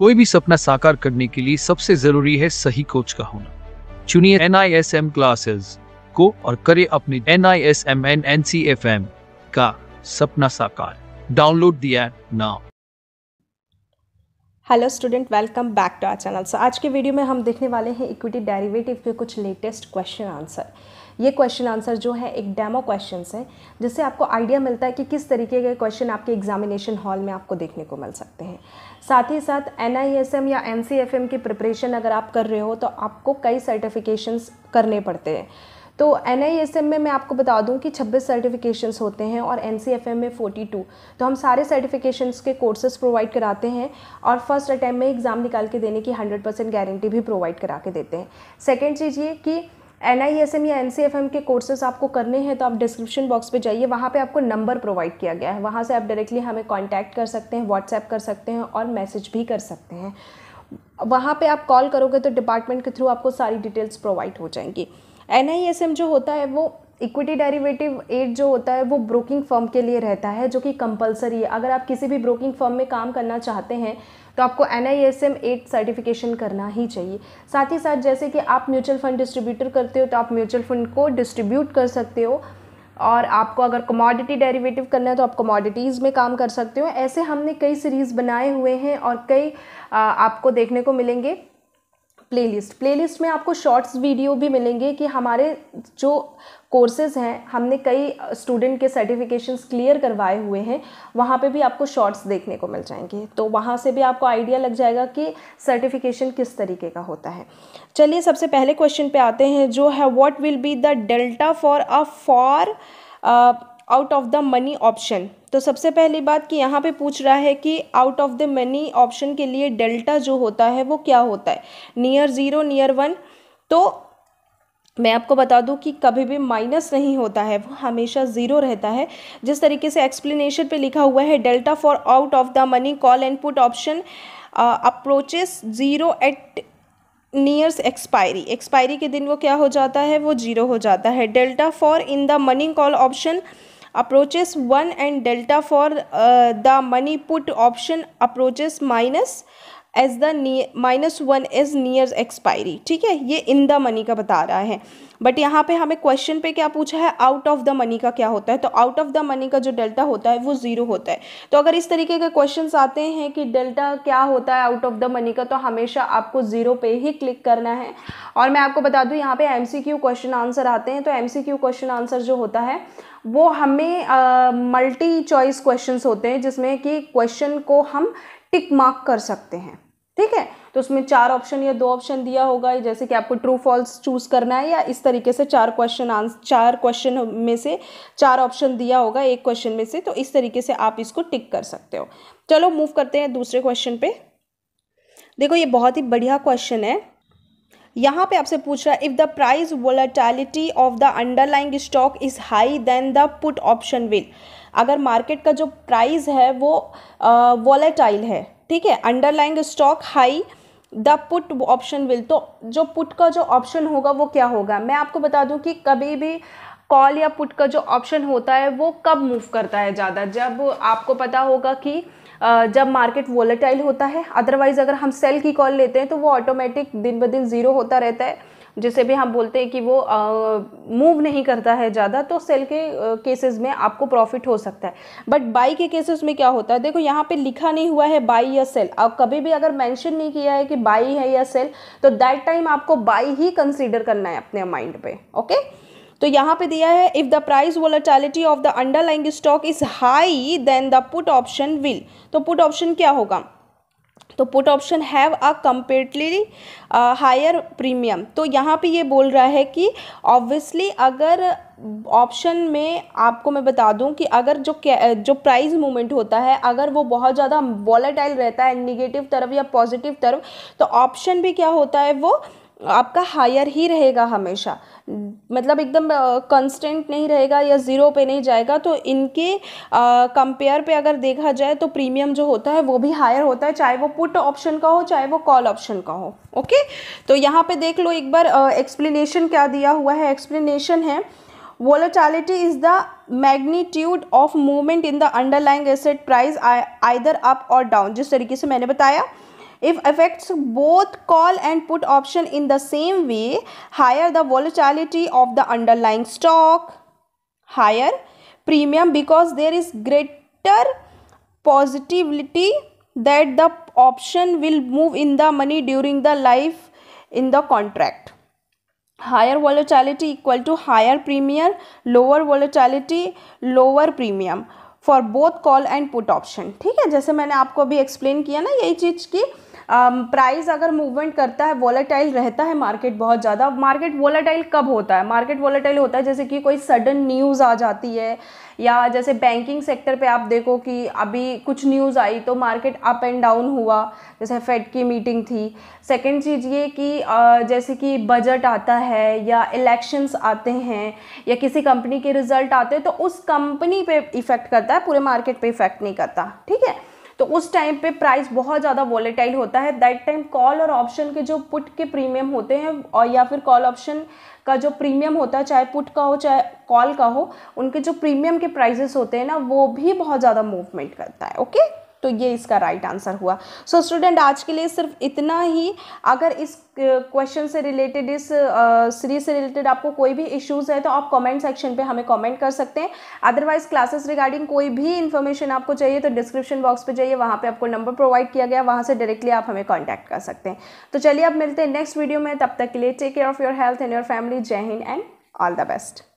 कोई भी सपना साकार करने के लिए सबसे जरूरी है सही कोच का होना। चुनिए NISM क्लासेस को और करें अपने NISM NCFM का सपना साकार। Download the app now. Hello student, welcome back to our channel. So आज के वीडियो में हम देखने वाले हैं इक्विटी डेरिवेटिव के कुछ लेटेस्ट क्वेश्चन आंसर। ये क्वेश्चन आंसर जो है एक डेमो क्वेश्चंस है, जिससे आपको आइडिया मिलता है कि किस तरीके के क्वेश्चन आपके एग्जामिनेशन हॉल में आपको देखने को मिल सकते हैं। साथ ही साथ NISM या NCFM की प्रिपरेशन अगर आप कर रहे हो तो आपको कई सर्टिफिकेशंस करने पड़ते हैं। तो NISM में मैं आपको बता दूं कि 26 सर्टिफिकेशंस होते हैं और NCFM में 42। तो हम सारे सर्टिफिकेशंस के कोर्सेज प्रोवाइड कराते हैं और फर्स्ट अटैम्प्ट में एग्ज़ाम निकाल के देने की 100% गारंटी भी प्रोवाइड करा के देते हैं। सेकेंड चीज़ ये कि NISM या NCFM के कोर्सेज आपको करने हैं तो आप डिस्क्रिप्शन बॉक्स पे जाइए, वहाँ पे आपको नंबर प्रोवाइड किया गया है, वहाँ से आप डायरेक्टली हमें कॉन्टैक्ट कर सकते हैं, व्हाट्सएप कर सकते हैं और मैसेज भी कर सकते हैं। वहाँ पे आप कॉल करोगे तो डिपार्टमेंट के थ्रू आपको सारी डिटेल्स प्रोवाइड हो जाएंगी। NISM जो होता है वो इक्विटी डेरिवेटिव 8 जो होता है वो ब्रोकिंग फर्म के लिए रहता है, जो कि कंपलसरी है। अगर आप किसी भी ब्रोकिंग फर्म में काम करना चाहते हैं तो आपको NISM 8 सर्टिफिकेशन करना ही चाहिए। साथ ही साथ जैसे कि आप म्यूचुअल फंड डिस्ट्रीब्यूटर करते हो तो आप म्यूचुअल फंड को डिस्ट्रीब्यूट कर सकते हो, और आपको अगर कमोडिटी डेरिवेटिव करना है तो आप कमोडिटीज़ में काम कर सकते हो। ऐसे हमने कई सीरीज़ बनाए हुए हैं और कई आपको देखने को मिलेंगे प्लेलिस्ट में आपको शॉर्ट्स वीडियो भी मिलेंगे कि हमारे जो कोर्सेज हैं हमने कई स्टूडेंट के सर्टिफिकेशंस क्लियर करवाए हुए हैं, वहाँ पे भी आपको शॉर्ट्स देखने को मिल जाएंगे। तो वहाँ से भी आपको आइडिया लग जाएगा कि सर्टिफिकेशन किस तरीके का होता है। चलिए सबसे पहले क्वेश्चन पे आते हैं, जो है what will be the delta for a for out of the money option. तो सबसे पहली बात कि यहाँ पे पूछ रहा है कि out of the money option के लिए डेल्टा जो होता है वो क्या होता है, नियर 0, नियर 1। तो मैं आपको बता दूं कि कभी भी माइनस नहीं होता है, वो हमेशा 0 रहता है। जिस तरीके से एक्सप्लेनेशन पे लिखा हुआ है, delta for out of the money call and put option approaches 0 at nears expiry के दिन वो क्या हो जाता है, वो 0 हो जाता है। Delta for in the money call option approaches 1 and delta for the money put option approaches minus as the -1 as nears expiry. ठीक है, ये इन द मनी का बता रहा है। बट यहाँ पे हमें क्वेश्चन पे क्या पूछा है, आउट ऑफ द मनी का क्या होता है। तो आउट ऑफ द मनी का जो डेल्टा होता है वो 0 होता है। तो अगर इस तरीके के क्वेश्चंस आते हैं कि डेल्टा क्या होता है आउट ऑफ द मनी का, तो हमेशा आपको 0 पे ही क्लिक करना है। और मैं आपको बता दूं यहाँ पे MCQ क्वेश्चन आंसर आते हैं, तो MCQ क्वेश्चन आंसर जो होता है वो हमें मल्टी चॉइस क्वेश्चंस होते हैं, जिसमें कि क्वेश्चन को हम टिक मार्क कर सकते हैं। ठीक है, तो उसमें 4 ऑप्शन या 2 ऑप्शन दिया होगा, जैसे कि आपको ट्रू फॉल्स चूज करना है, या इस तरीके से 4 क्वेश्चन में से 4 ऑप्शन दिया होगा एक क्वेश्चन में से, तो इस तरीके से आप इसको टिक कर सकते हो। चलो मूव करते हैं दूसरे क्वेश्चन पे। देखो ये बहुत ही बढ़िया क्वेश्चन है। यहाँ पे आपसे पूछ रहा है, if the price volatility of the underlying stock is high then the put option will. अगर मार्केट का जो प्राइस है वो वोलेटाइल है, ठीक है, underlying stock high, the put option will, तो जो पुट का जो ऑप्शन होगा वो क्या होगा। मैं आपको बता दूं कि कभी भी कॉल या पुट का जो ऑप्शन होता है वो कब मूव करता है ज़्यादा, जब आपको पता होगा कि जब मार्केट वोलेटाइल होता है। अदरवाइज अगर हम सेल की कॉल लेते हैं तो वो ऑटोमेटिक दिन ब दिन 0 होता रहता है, जिसे भी हम बोलते हैं कि वो मूव नहीं करता है ज़्यादा। तो सेल के केसेस में आपको प्रॉफिट हो सकता है, बट बाई के केसेस में क्या होता है, देखो यहाँ पे लिखा नहीं हुआ है बाई या सेल। अब कभी भी अगर मेंशन नहीं किया है कि बाई है या सेल, तो दैट टाइम आपको बाई ही कंसीडर करना है अपने माइंड पे। ओके, तो यहाँ पे दिया है, if the price volatility of the underlying stock is high then the put option will. तो पुट ऑप्शन क्या होगा, तो put option have a comparatively higher premium. तो यहाँ पे ये बोल रहा है कि ऑब्वियसली अगर ऑप्शन में आपको मैं बता दूं कि अगर जो प्राइस मूवमेंट होता है अगर वो बहुत ज़्यादा वॉलेटाइल रहता है निगेटिव तरफ या पॉजिटिव तरफ, तो ऑप्शन भी क्या होता है वो आपका हायर ही रहेगा हमेशा, मतलब एकदम कांस्टेंट नहीं रहेगा या 0 पे नहीं जाएगा। तो इनके कंपेयर पे अगर देखा जाए तो प्रीमियम जो होता है वो भी हायर होता है, चाहे वो पुट ऑप्शन का हो चाहे वो कॉल ऑप्शन का हो। ओके, तो यहाँ पे देख लो एक बार एक्सप्लेनेशन क्या दिया हुआ है। एक्सप्लेनेशन है, volatility is the magnitude of movement in the underlying asset price either up or down। जिस तरीके से मैंने बताया If affects both call and put option in the same way, higher the volatility of the underlying stock, higher premium because there is greater possibility that the option will move in the money during the life in the contract. Higher volatility equal to higher premium, lower volatility lower premium for both call and put option. ठीक है, जैसे मैंने आपको अभी explain किया ना यही चीज़ की प्राइस अगर मूवमेंट करता है, वॉलेटाइल रहता है मार्केट बहुत ज़्यादा। मार्केट वॉलेटाइल कब होता है? मार्केट वॉलेटाइल होता है जैसे कि कोई सडन न्यूज़ आ जाती है, या जैसे बैंकिंग सेक्टर पे आप देखो कि अभी कुछ न्यूज़ आई तो मार्केट अप एंड डाउन हुआ, जैसे फेड की मीटिंग थी। सेकंड चीज़ ये कि जैसे कि बजट आता है या इलेक्शंस आते हैं या किसी कंपनी के रिजल्ट आते हैं तो उस कंपनी पे इफेक्ट करता है, पूरे मार्केट पे इफेक्ट नहीं करता। ठीक है, तो उस टाइम पे प्राइस बहुत ज़्यादा वॉलेटाइल होता है। दैट टाइम कॉल और ऑप्शन के जो पुट के प्रीमियम होते हैं और या फिर कॉल ऑप्शन का जो प्रीमियम होता है, चाहे पुट का हो चाहे कॉल का हो, उनके जो प्रीमियम के प्राइसेस होते हैं ना वो भी बहुत ज़्यादा मूवमेंट करता है। ओके, तो ये इसका राइट आंसर हुआ। सो स्टूडेंट आज के लिए सिर्फ इतना ही। अगर इस क्वेश्चन से रिलेटेड, इस सीरीज से रिलेटेड आपको कोई भी इश्यूज़ है तो आप कमेंट सेक्शन पे हमें कमेंट कर सकते हैं। अदरवाइज क्लासेस रिगार्डिंग कोई भी इन्फॉर्मेशन आपको चाहिए तो डिस्क्रिप्शन बॉक्स पे जाइए, वहाँ पे आपको नंबर प्रोवाइड किया गया, वहाँ से डायरेक्टली आप हमें कॉन्टैक्ट कर सकते हैं। तो चलिए अब मिलते हैं नेक्स्ट वीडियो में, तब तक के लिए take care of your health and your family. जय हिंद एंड ऑल द बेस्ट।